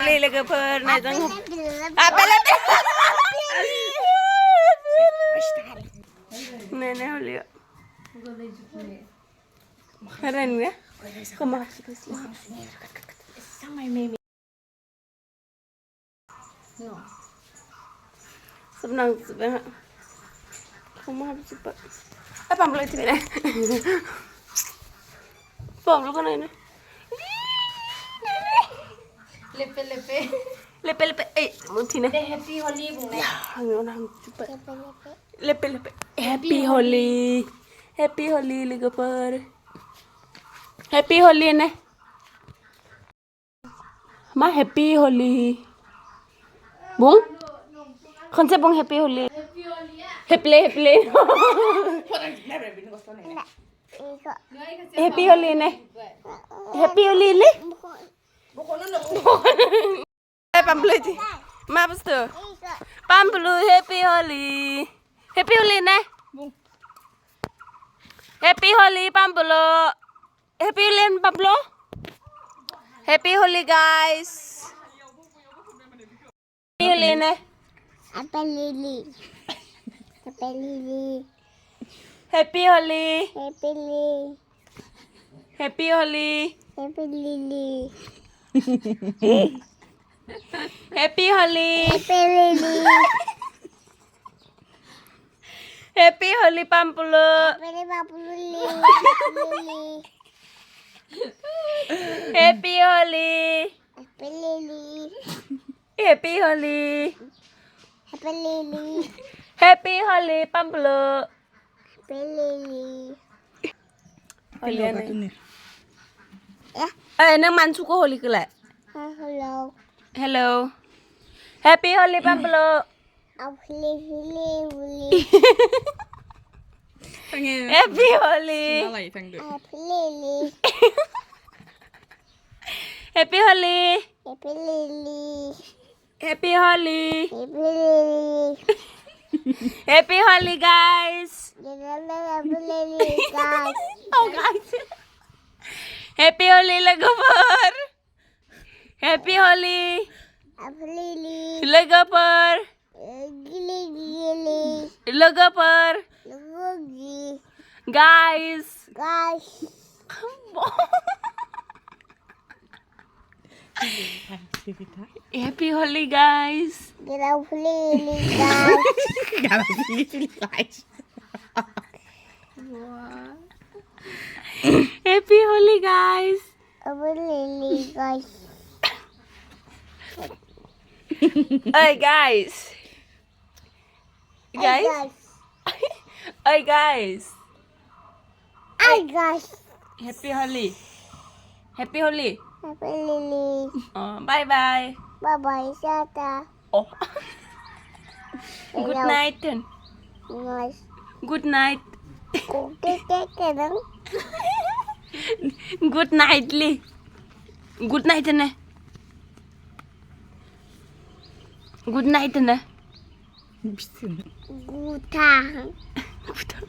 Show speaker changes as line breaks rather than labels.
lwgwfwr này đang bên lên này này holi keren ya kemana senang sebenarnya kamu harus cepat apa boleh sini nih bom lu kan ini lepe mau sini
happy holi bung
ya orang cepat lepe happy holi lwgwfwr happy holi này má happy holi bung con sẽ bung happy holi happy happy holi này happy holi này pambulu ji ma bestu pambulu happy holi này happy holi pambulu happy pambulu happy holi guys happy holi này
apa lili
happy holi
happy
happy
lili
holi
happy lili
happy holi
happy lili
happy holi pambulu
happy lili
happy holi
happy lili
happy holi
happy lili
happy holi pambulu
happy lili
holi này
ya
nang man suka holi ke lại
hello
happy holi pambulu
holi
happy holi
happy lili
happy holi
happy lili
happy holi
happy lili
happy holi guys
happy lili guys
oh guys happy holi lwgwfwr happy holi
lili
lwgwfwr
lili
lwgwfwr
lili
guys
guys
happy holi guys
lili guys
happy holi guys
lili guys
hey guys hey guys happy holi
happy lili
oh, bye bye
bye bye Sata
oh good night then
nice
good night
kadang
good night li good night nè good night nè
gutang